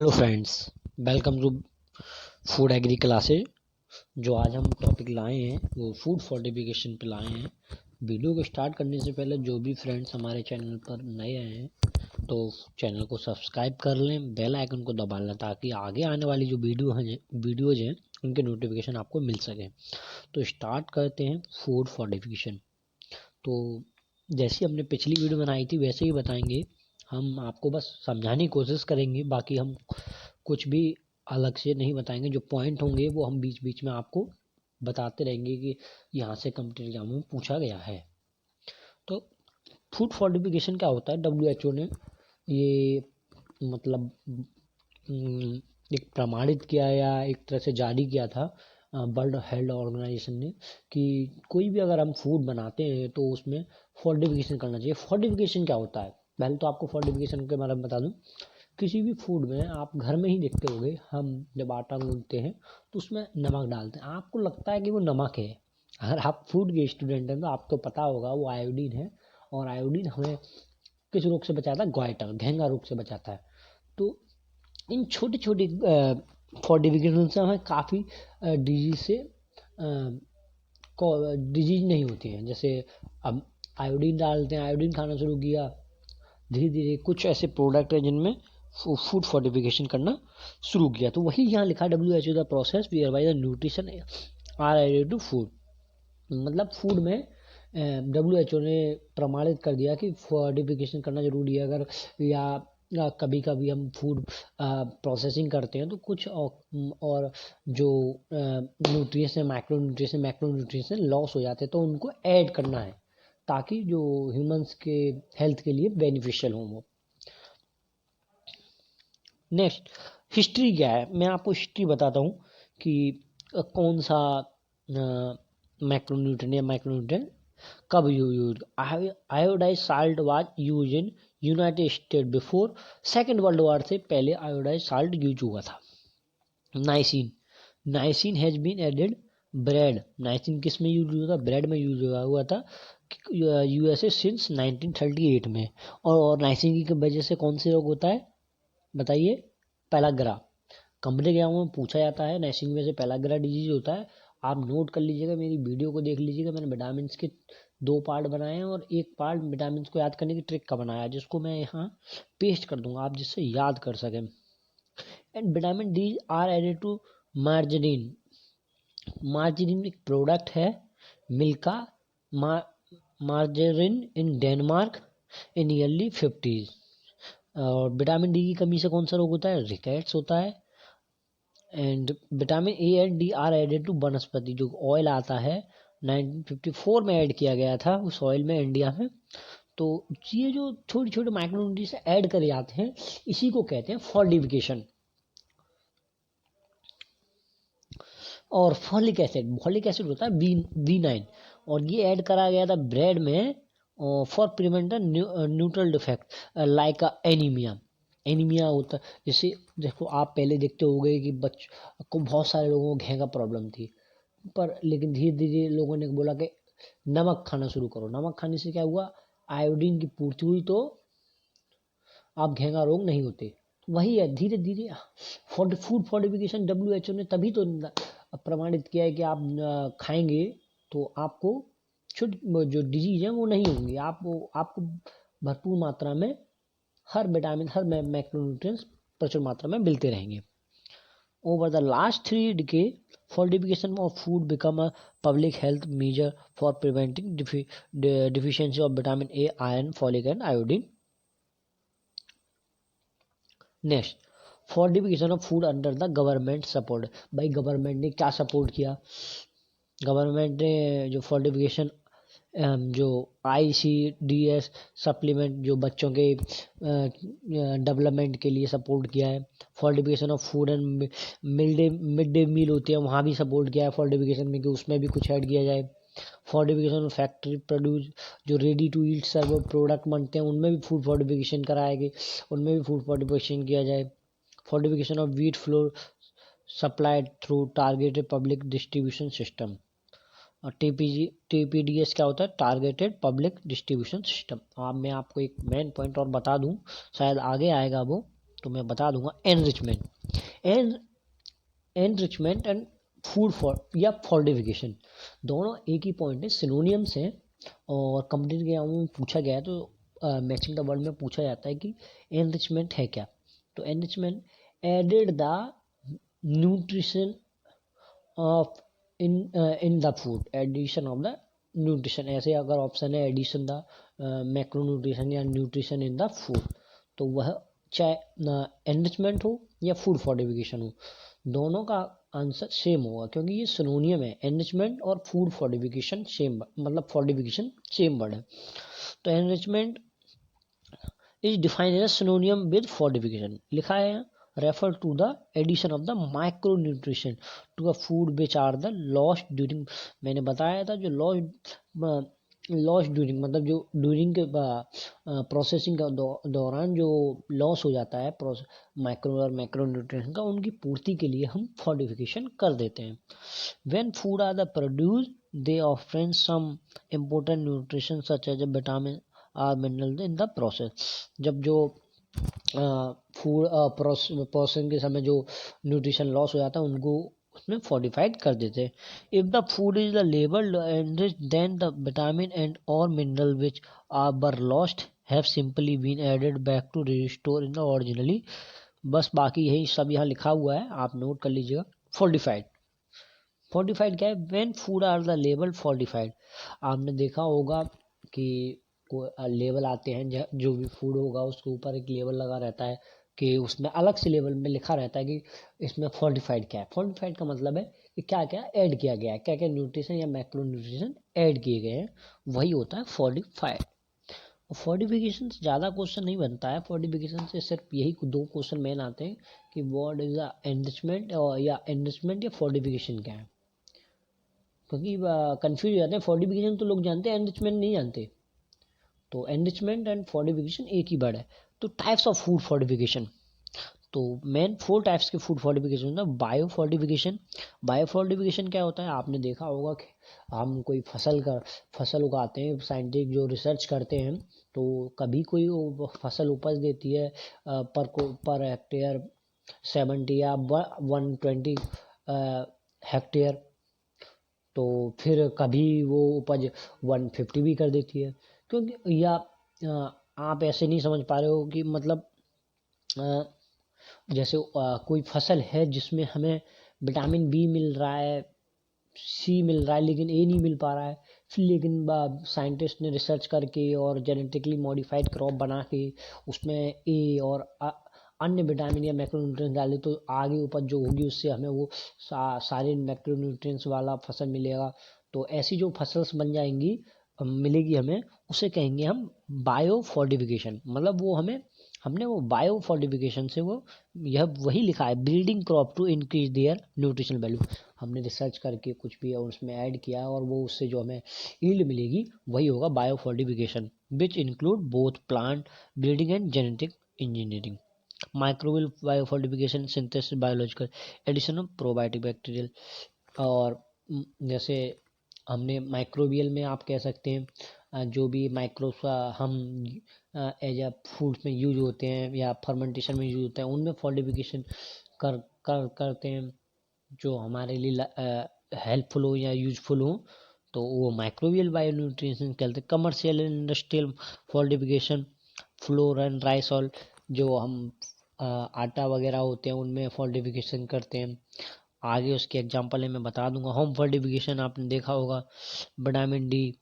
Hello friends, welcome to food agri classes. जो आज हम टॉपिक लाए हैं वो फूड फोर्टिफिकेशन पे लाए हैं। वीडियो को स्टार्ट करने से पहले जो भी फ्रेंड्स हमारे चैनल पर नए आए हैं तो चैनल को सब्सक्राइब कर लें, बेल आइकन को दबा लें ताकि आगे आने वाली जो वीडियोज़ हैं उनके नोटिफिकेशन आपको मिल सके। तो स्टार्ट करते हैं फूड फोर्टिफिकेशन। तो जैसी हमने पिछली वीडियो बनाई थी वैसे ही बताएंगे। हम आपको बस समझाने की कोशिश करेंगे, बाकी हम कुछ भी अलग से नहीं बताएंगे। जो पॉइंट होंगे वो हम बीच बीच में आपको बताते रहेंगे कि यहाँ से कॉम्पिटिटिव एग्जाम में पूछा गया है। तो फूड फोर्टिफिकेशन क्या होता है? WHO ने ये मतलब एक प्रमाणित किया या एक तरह से जारी किया था वर्ल्ड हेल्थ ऑर्गेनाइजेशन ने कि कोई भी अगर हम फूड बनाते हैं तो उसमें फोर्टिफिकेशन करना चाहिए। फोर्टिफिकेशन क्या होता है? पहले तो आपको फोर्टिफिकेशन के बारे में बता दूं। किसी भी फूड में आप घर में ही देखते होंगे, हम जब आटा गूंथते हैं तो उसमें नमक डालते हैं। आपको लगता है कि वो नमक है। अगर आप फूड के स्टूडेंट हैं तो आपको पता होगा वो आयोडीन है। और आयोडीन हमें किस रोग से बचाता है? ग्वाइटर, घेंगा रोग से बचाता है। तो इन छोटी छोटी फोर्टिफिकेशन से हमें काफ़ी डिजीज से डिजीज नहीं होती हैं। जैसे अब आयोडीन डालते हैं, आयोडीन खाना शुरू किया, धीरे धीरे कुछ ऐसे प्रोडक्ट हैं जिनमें फूड फोर्टिफिकेशन करना शुरू किया। तो वही यहाँ लिखा WHO the process whereby the nutrition are added to food. मतलब फूड में WHO ने प्रमाणित कर दिया कि फोर्टिफिकेशन करना जरूरी है। अगर या कभी कभी हम फूड प्रोसेसिंग करते हैं तो कुछ और जो न्यूट्रिएंट्स मैक्रो न्यूट्रिएंट्स लॉस हो जाते हैं तो उनको ऐड करना है ताकि जो ह्यूमंस के हेल्थ के लिए बेनिफिशियल हो वो। नेक्स्ट, हिस्ट्री क्या है? मैं आपको हिस्ट्री बताता हूँ कि कौन सा मैक्रोन्यूट्रिएंट या माइक्रोन्यूट्रिएंट कब use. Iodize salt was use in United State before second world war. से पहले आयोडाइज साल्ट यूज हुआ था। Niacin, niacin has been added bread. Niacin किस में यूज हुआ था? ब्रेड में यूज हुआ था USA सिंस 1938 में। और नाइसिन की वजह से कौन से रोग होता है बताइए? पेलाग्रा। कमरे गया में पूछा जाता है, नाइसिन में से पेलाग्रा डिजीज होता है। आप नोट कर लीजिएगा, मेरी वीडियो को देख लीजिएगा। मैंने विटामिन के 2 पार्ट बनाए हैं और एक पार्ट विटामिन को याद करने की ट्रिक का बनाया है जिसको मैं यहाँ पेस्ट कर दूंगा आप जिससे याद कर सकें। And vitamin D are added to margarine. Margarine एक प्रोडक्ट है मिल्का margarine in Denmark in early 50s। और विटामिन डी की कमी से कौन सा रोग होता है? रिकेट्स होता है। And vitamin A and D are added to vanaspati. जो ऑयल आता है 1954 में ऐड किया गया था उस ऑयल में इंडिया में। तो ये जो छोटे छोटे माइक्रोन्यूट्रिएंट्स ऐड करे जाते हैं इसी को कहते हैं फॉर्टिफिकेशन। और फॉलिक एसिड होता है B9 और ये ऐड करा गया था ब्रेड में for prevent neutral defect like anaemia. Anaemia होता है जैसे, देखो आप पहले देखते हो गए कि बच्चों को बहुत सारे लोगों को घेंगा प्रॉब्लम थी, पर लेकिन धीरे धीरे लोगों ने बोला कि नमक खाना शुरू करो। नमक खाने से क्या हुआ? आयोडीन की पूर्ति हुई तो आप घेंगा रोग नहीं होते। वही है, धीरे धीरे फूड फोर्टिफिकेशन WHO ने तभी तो प्रमाणित किया है कि आप खाएंगे तो आपको जो डिजीज है वो नहीं होंगी। आपको भरपूर मात्रा में हर विटामिन हर मैक्रोन्यूट्रिएंट्स प्रचुर मात्रा में मिलते रहेंगे। Over the last 3 decades, fortification of food become a public health measure for preventing deficiency of vitamin A, iron, folic and iodine. Next, fortification of food under the government support. भाई government ने क्या support किया? Government ने जो fortification जो ICDS supplement जो बच्चों के डेवलपमेंट के लिए सपोर्ट किया है। Fortification of food and mid day meal होती है वहाँ भी सपोर्ट किया है फोर्टिफिकेशन में कि उसमें भी कुछ ऐड किया जाए। फोर्टिफिकेशन ऑफ फैक्ट्री प्रोड्यूस जो ready to eat serve product बनते हैं उनमें भी फूड फोर्टिफिकेशन कराया गया, उनमें भी फूड फोर्टिफिकेशन किया जाए। Fortification of wheat flour supplied through targeted public distribution system. और TPDS क्या होता है? Targeted public distribution system. अब मैं आपको एक मेन पॉइंट और बता दूं, शायद आगे आएगा वो। तो मैं बता दूंगा एनरिचमेंट एंड फूड फॉर या फॉर्टिफिकेशन, दोनों एक ही पॉइंट है, सिनोनियम्स हैं। और कंप्लीट एग्जाम में पूछा गया है, तो मैचिंग द वर्ड में पूछा जाता है कि एनरिचमेंट है क्या। तो enrichment added the nutrition of in the food, addition of the nutrition, ऐसे अगर ऑप्शन है एडिशन द मैक्रो न्यूट्रिशन या न्यूट्रिशन इन द फूड, तो वह चाहे एनरिचमेंट हो या फूड फोर्टिफिकेशन हो, दोनों का आंसर सेम होगा, क्योंकि ये सिनोनियम है। एनरिचमेंट और फूड फोर्टिफिकेशन सेम, मतलब फोर्टिफिकेशन सेम वर्ड है। तो enrichment is defined as synonym with fortification, लिखा है refer to the addition of the micro nutrition to a food which are the lost during, मैंने बताया था जो लॉस ड्यूरिंग, मतलब जो ड्यूरिंग के प्रोसेसिंग के दौरान जो लॉस हो जाता है माइक्रो और मैक्रो न्यूट्रिशन का, उनकी पूर्ति के लिए हम फोर्टिफिकेशन कर देते हैं। When food are the produce they offer some important nutrition such as vitamin or mineral in the process, जब जो फूड प्रोसेसिंग के समय जो न्यूट्रिशन लॉस हो जाता है उनको उसमें फोर्टिफाइड कर देते हैं। If the food is the labelled enrich then the vitamin and और mineral which are were lost have simply been added back to restore in the originally. बस बाकी यही सब यहाँ लिखा हुआ है, आप नोट कर लीजिएगा। फोर्टिफाइड, फोर्टिफाइड क्या है? When food are the label fortified, आपने देखा होगा कि लेबल आते हैं, जो भी फूड होगा उसके ऊपर एक लेबल लगा रहता है कि उसमें अलग से लेबल में लिखा रहता है कि इसमें फोर्टिफाइड क्या है। फोर्टिफाइड का मतलब है कि क्या क्या ऐड किया गया है, क्या क्या न्यूट्रिशन या मैक्रो न्यूट्रिशन ऐड किए गए हैं, वही होता है फोर्टिफाइड। फोर्टिफिकेशन से ज़्यादा क्वेश्चन नहीं बनता है, फोर्टिफिकेशन से सिर्फ यही दो क्वेश्चन मेन आते हैं कि व्हाट इज द एनरिचमेंट, या एनरिचमेंट या फोर्टिफिकेशन क्या है, क्योंकि कंफ्यूज हो जाते हैं। फोर्टिफिकेशन तो लोग जानते हैं, एनरिचमेंट नहीं जानते। तो एनरिचमेंट एंड फोर्टिफिकेशन एक ही वर्ड है। तो टाइप्स ऑफ फूड फोर्टिफिकेशन, तो मेन 4 टाइप्स के फूड फोर्टिफिकेशन होता है। बायो फोर्टिफिकेशन, बायो फोर्टिफिकेशन क्या होता है? आपने देखा होगा कि हम कोई फसल उगाते हैं, साइंटिस्ट जो रिसर्च करते हैं, तो कभी कोई फसल उपज देती है पर हेक्टेयर 70 या 120 हेक्टेयर, तो फिर कभी वो उपज 150 भी कर देती है, क्योंकि या आप ऐसे नहीं समझ पा रहे हो कि मतलब जैसे कोई फसल है जिसमें हमें विटामिन बी मिल रहा है, सी मिल रहा है, लेकिन ए नहीं मिल पा रहा है, फिर लेकिन साइंटिस्ट ने रिसर्च करके और जेनेटिकली मॉडिफाइड क्रॉप बना के उसमें ए और अन्य विटामिन या मैक्रोन्यूट्रिएंट्स डाले, तो आगे उपज जो होगी उससे हमें वो सारे मैक्रोन्यूट्रिएंट्स वाला फसल मिलेगा। तो ऐसी जो फसल्स बन जाएंगी, मिलेगी हमें, उसे कहेंगे हम बायो फोर्टिफिकेशन। मतलब वो हमने वो बायो फोर्टिफिकेशन से वो यह वही लिखा है, building crop to increase their nutritional value, हमने रिसर्च करके कुछ भी उसमें ऐड किया और वो उससे जो हमें ईल्ड मिलेगी वही होगा bio fortification, which include both plant breeding and genetic engineering. Microbial biofortification synthesis biological addition of probiotic bacterial, और जैसे हमने माइक्रोबियल में आप कह सकते हैं जो भी माइक्रो हम एज अ फूड में यूज होते हैं या फर्मेंटेशन में यूज होते हैं, उनमें फोर्टिफिकेशन करते हैं जो हमारे लिए हेल्पफुल हो या यूजफुल हो, तो वो माइक्रोबियल बायोन्यूट्रिशन कहते हैं। Commercial and industrial fortification, flour and rice oil, जो हम आटा वगैरह होते हैं उनमें फोर्टिफिकेशन करते हैं। आगे उसके एग्जांपल है मैं बता दूंगा। होम फोर्टिफिकेशन आपने देखा होगा, vitamin D,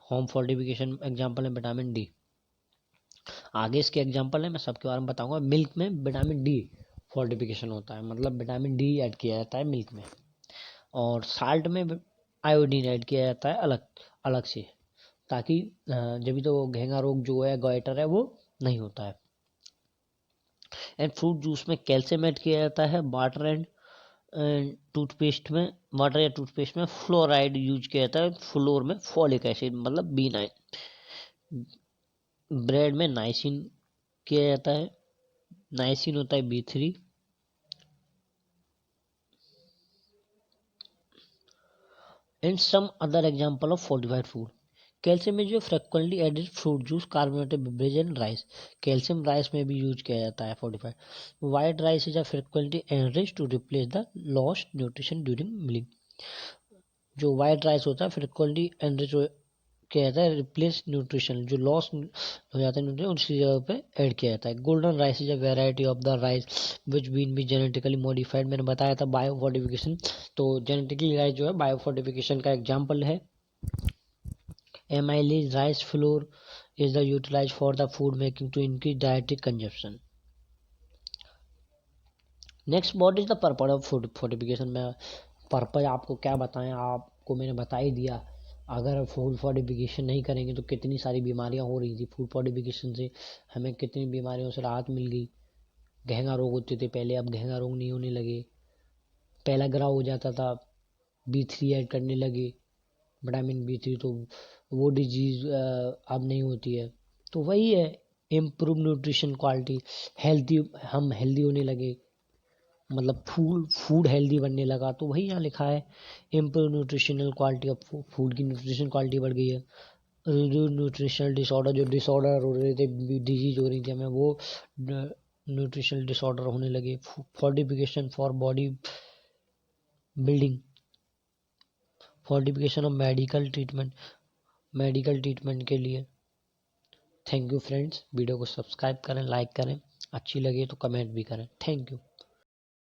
home fortification example है विटामिन डी। आगे इसके एग्जांपल है, मैं सबके बारे में बताऊंगा। मिल्क में विटामिन डी फोर्टिफिकेशन होता है, मतलब विटामिन डी ऐड किया जाता है मिल्क में। और साल्ट में आयोडीन ऐड किया जाता है अलग अलग से, ताकि जब भी तो घेंगा रोग जो है, गॉइटर है, वो नहीं होता है। एंड फ्रूट जूस में कैल्शियम ऐड किया जाता है। वाटर एंड टूथपेस्ट में, वाटर या टूथपेस्ट में फ्लोराइड यूज किया जाता है। फ्लोर में फॉलिक एसिड मतलब B9। ब्रेड में नाइसिन किया जाता है, नाइसिन होता है B3। And some other example of fortified food, calcium में जो frequently added fruit juice, carbonated beverage and rice. Calcium rice में भी यूज किया जाता है 45। White rice is a frequently enriched to replace the lost nutrition during milling. जो white rice होता है फ्रिक्वेंटली एनरिच किया जाता है, रिप्लेस न्यूट्रिशन जो लॉस हो जाता है न्यूट्रिशन उसकी जगह पे ऐड किया जाता है। Golden rice is a variety of the rice which been be genetically modified. मैंने बताया था बायो फोर्टिफिकेशन, तो जेनेटिकली राइस जो है बायो फोर्टिफिकेशन का एग्जाम्पल है। Amylase rice flour is the utilized for the food making to increase dietary consumption. Next what is the purpose of food fortification में। Purpose आपको क्या बताएं, आपको मैंने बता ही दिया। अगर फूड फोर्टिफिकेशन नहीं करेंगे तो कितनी सारी बीमारियां हो रही थी। फूड फोर्टिफिकेशन से हमें कितनी बीमारियों से राहत मिल गई। घेंगा रोग होते थे पहले, अब घेंगा रोग नहीं होने लगे। पहला ग्राव हो जाता था, B3 ऐड करने लगे, विटामिन B3, तो वो डिजीज अब नहीं होती है। तो वही है, इम्प्रूव न्यूट्रिशन क्वालिटी, हेल्थी, हम हेल्दी होने लगे, मतलब फूड हेल्दी बनने लगा। तो वही यहाँ लिखा है, improve nutritional quality of food की न्यूट्रिशन क्वालिटी बढ़ गई है। रिड्यूस न्यूट्रिशनल डिसऑर्डर, जो डिसऑर्डर हो रहे थे, डिजीज हो रही थी हमें, वो न्यूट्रिशनल डिसऑर्डर होने लगे। Fortification for body building, fortification of medical treatment के लिए। थैंक यू फ्रेंड्स, वीडियो को सब्सक्राइब करें, लाइक करें, अच्छी लगे तो कमेंट भी करें। Thank you.